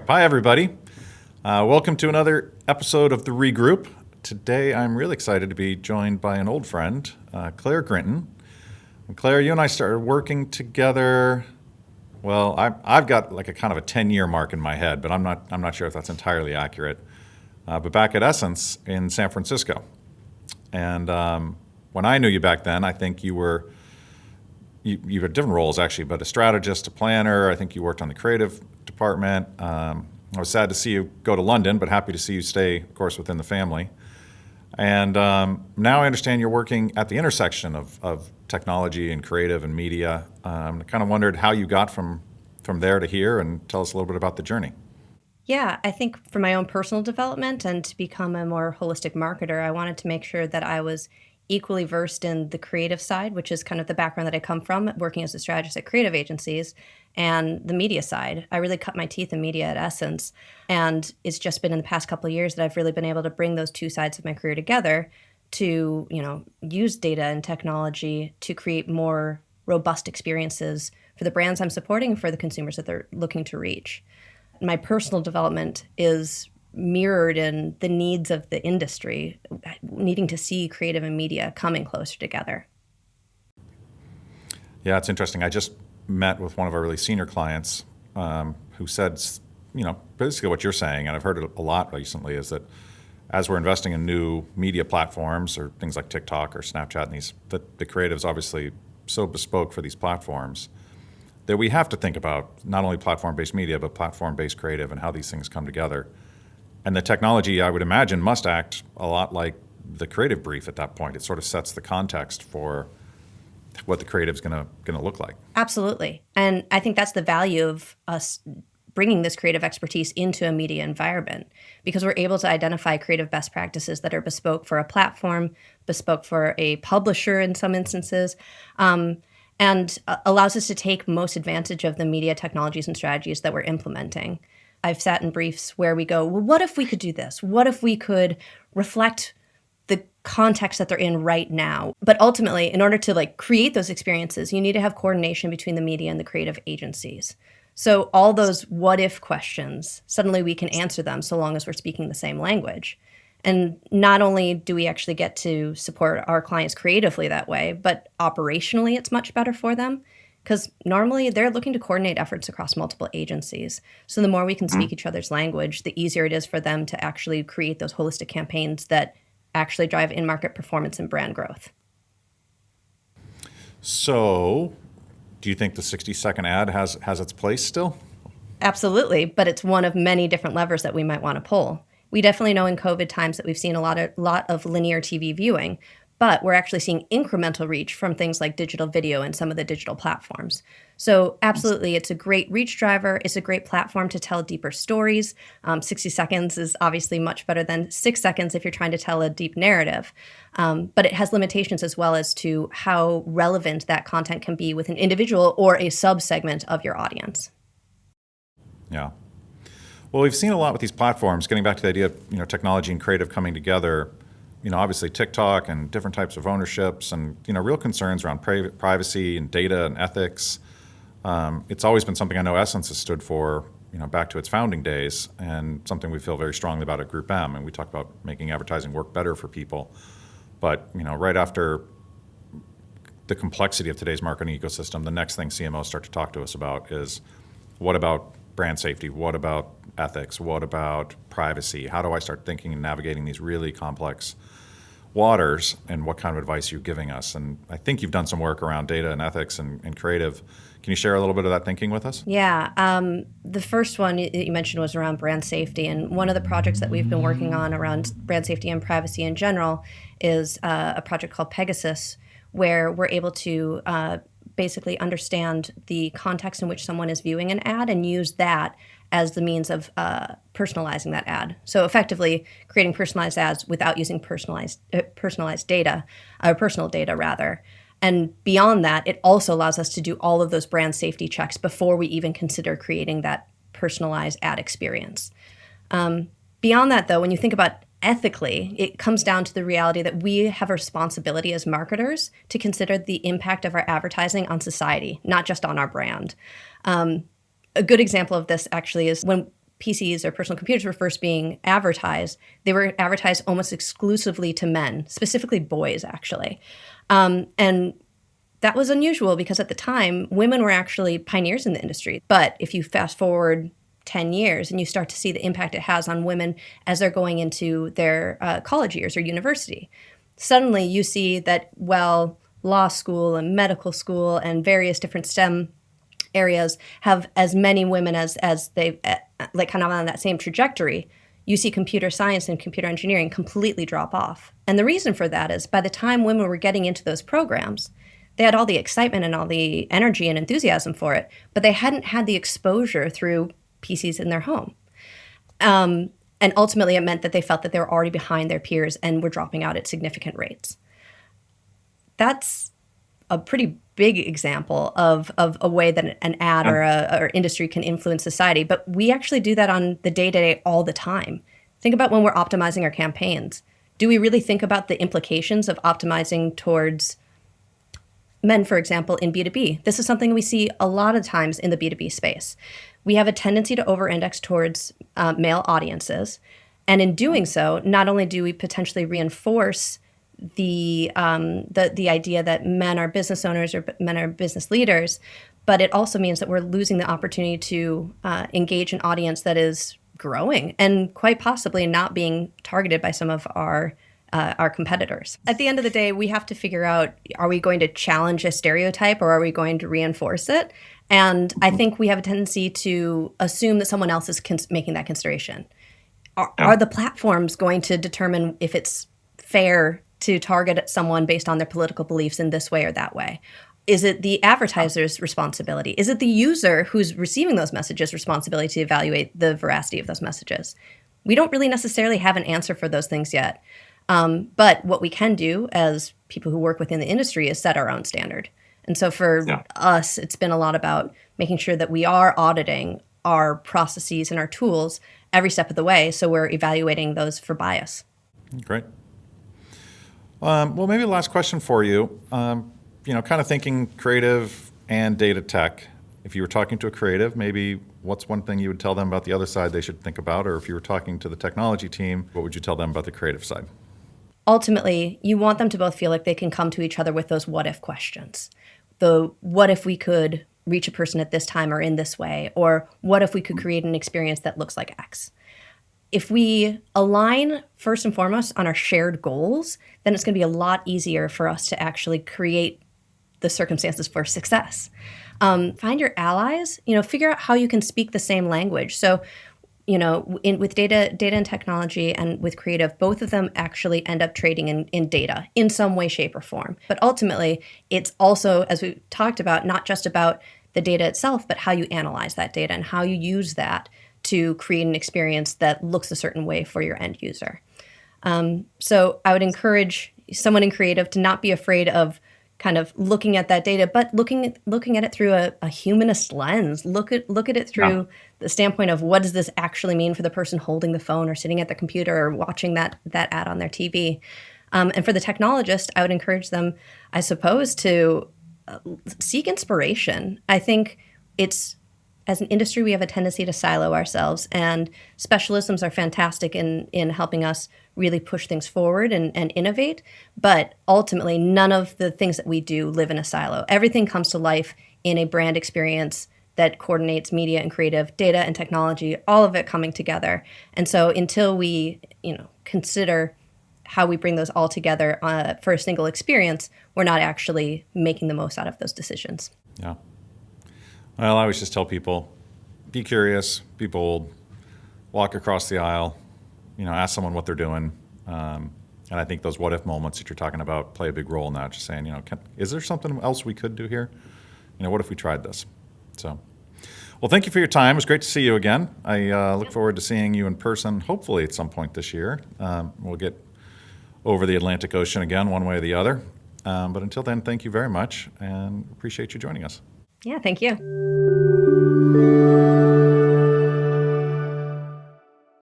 Hi, everybody. Welcome to another episode of the ReGroup. Today, I'm really excited to be joined by an old friend, Claire Grinton. And Claire, you and I started working together. Well, I've got like a kind of a 10-year mark in my head, but I'm not sure if that's entirely accurate. But back at Essence in San Francisco. And when I knew you back then, I think you had different roles actually, but a strategist, a planner. I think you worked on the creative department. I was sad to see you go to London, but happy to see you stay, of course, within the family. And now I understand you're working at the intersection of technology and creative and media. I kind of wondered how you got from there to here, and tell us a little bit about the journey. Yeah, I think for my own personal development and to become a more holistic marketer, I wanted to make sure that I was equally versed in the creative side, which is kind of the background that I come from, working as a strategist at creative agencies, and the media side. I really cut my teeth in media at Essence, and it's just been in the past couple of years that I've really been able to bring those two sides of my career together to, use data and technology to create more robust experiences for the brands I'm supporting and for the consumers that they're looking to reach. My personal development is mirrored in the needs of the industry, needing to see creative and media coming closer together. Yeah, it's interesting. I just met with one of our really senior clients who said, basically what you're saying, and I've heard it a lot recently, is that as we're investing in new media platforms or things like TikTok or Snapchat, and the creative's obviously so bespoke for these platforms, that we have to think about not only platform-based media, but platform-based creative and how these things come together. And the technology, I would imagine, must act a lot like the creative brief at that point. It sort of sets the context for what the creative's going to look like. Absolutely. And I think that's the value of us bringing this creative expertise into a media environment, because we're able to identify creative best practices that are bespoke for a platform, bespoke for a publisher in some instances, and allows us to take most advantage of the media technologies and strategies that we're implementing. I've sat in briefs where we go, well, what if we could do this? What if we could reflect the context that they're in right now? But ultimately, in order to create those experiences, you need to have coordination between the media and the creative agencies. So all those what if questions, suddenly we can answer them so long as we're speaking the same language. And not only do we actually get to support our clients creatively that way, but operationally it's much better for them, because normally they're looking to coordinate efforts across multiple agencies. So the more we can speak each other's language, the easier it is for them to actually create those holistic campaigns that actually drive in-market performance and brand growth. So do you think the 60-second ad has its place still? Absolutely, but it's one of many different levers that we might want to pull. We definitely know in COVID times that we've seen a lot of linear TV viewing, but we're actually seeing incremental reach from things like digital video and some of the digital platforms. So absolutely, it's a great reach driver. It's a great platform to tell deeper stories. 60 seconds is obviously much better than 6 seconds if you're trying to tell a deep narrative. But it has limitations as well as to how relevant that content can be with an individual or a subsegment of your audience. Yeah. Well, we've seen a lot with these platforms, getting back to the idea of technology and creative coming together. Obviously TikTok and different types of ownerships and real concerns around privacy and data and ethics. It's always been something I know Essence has stood for, back to its founding days, and something we feel very strongly about at GroupM. And we talk about making advertising work better for people. But right after the complexity of today's marketing ecosystem, the next thing CMOs start to talk to us about is, what about brand safety? What about ethics? What about privacy? How do I start thinking and navigating these really complex waters, and what kind of advice you're giving us? And I think you've done some work around data and ethics and creative. Can you share a little bit of that thinking with us? Yeah. The first one you mentioned was around brand safety. And one of the projects that we've been working on around brand safety and privacy in general is a project called Pegasus, where we're able to basically understand the context in which someone is viewing an ad and use that as the means of personalizing that ad. So effectively creating personalized ads without using personalized data, or personal data rather. And beyond that, it also allows us to do all of those brand safety checks before we even consider creating that personalized ad experience. Beyond that, though, when you think about ethically, it comes down to the reality that we have a responsibility as marketers to consider the impact of our advertising on society, not just on our brand. A good example of this actually is when PCs or personal computers were first being advertised, they were advertised almost exclusively to men, specifically boys, actually. And that was unusual because at the time, women were actually pioneers in the industry. But if you fast forward 10 years and you start to see the impact it has on women as they're going into their college years or university, suddenly you see that, well, law school and medical school and various different STEM areas have as many women as they like kind of on that same trajectory. You see computer science and computer engineering completely drop off. And the reason for that is by the time women were getting into those programs, they had all the excitement and all the energy and enthusiasm for it, but they hadn't had the exposure through PCs in their home. And ultimately, it meant that they felt that they were already behind their peers and were dropping out at significant rates. That's a pretty big example of a way that an ad or industry can influence society. But we actually do that on the day-to-day all the time. Think about when we're optimizing our campaigns. Do we really think about the implications of optimizing towards men, for example, in B2B? This is something we see a lot of times in the B2B space. We have a tendency to over-index towards male audiences. And in doing so, not only do we potentially reinforce the idea that men are business owners or men are business leaders, but it also means that we're losing the opportunity to engage an audience that is growing and quite possibly not being targeted by some of our competitors. At the end of the day, we have to figure out, are we going to challenge a stereotype or are we going to reinforce it? And I think we have a tendency to assume that someone else is making that consideration. Are the platforms going to determine if it's fair to target someone based on their political beliefs in this way or that way? Is it the advertiser's responsibility? Is it the user who's receiving those messages' responsibility to evaluate the veracity of those messages? We don't really necessarily have an answer for those things yet. But what we can do as people who work within the industry is set our own standard. And so for us, it's been a lot about making sure that we are auditing our processes and our tools every step of the way. So we're evaluating those for bias. Great. Well, maybe the last question for you, kind of thinking creative and data tech. If you were talking to a creative, maybe what's one thing you would tell them about the other side they should think about? Or if you were talking to the technology team, what would you tell them about the creative side? Ultimately, you want them to both feel like they can come to each other with those what if questions. The what if we could reach a person at this time or in this way? Or what if we could create an experience that looks like X? If we align first and foremost on our shared goals, then it's going to be a lot easier for us to actually create the circumstances for success. Find your allies, figure out how you can speak the same language. So, with data and technology and with creative, both of them actually end up trading in data in some way, shape, or form. But ultimately, it's also, as we talked about, not just about the data itself, but how you analyze that data and how you use that to create an experience that looks a certain way for your end user. So I would encourage someone in creative to not be afraid of kind of looking at that data, but looking at it through a humanist lens. Look at it through the standpoint of what does this actually mean for the person holding the phone or sitting at the computer or watching that ad on their TV. And for the technologist, I would encourage them, I suppose, to seek inspiration. I think as an industry, we have a tendency to silo ourselves, and specialisms are fantastic in helping us really push things forward and innovate. But ultimately, none of the things that we do live in a silo. Everything comes to life in a brand experience that coordinates media and creative, data and technology, all of it coming together. And so until we, consider how we bring those all together for a single experience, we're not actually making the most out of those decisions. Yeah. Well, I always just tell people, be curious, be bold, walk across the aisle, ask someone what they're doing. And I think those what-if moments that you're talking about play a big role in that, just saying, is there something else we could do here? What if we tried this? So, well, thank you for your time. It was great to see you again. I look forward to seeing you in person, hopefully at some point this year. We'll get over the Atlantic Ocean again, one way or the other. But until then, thank you very much, and appreciate you joining us. Yeah, thank you.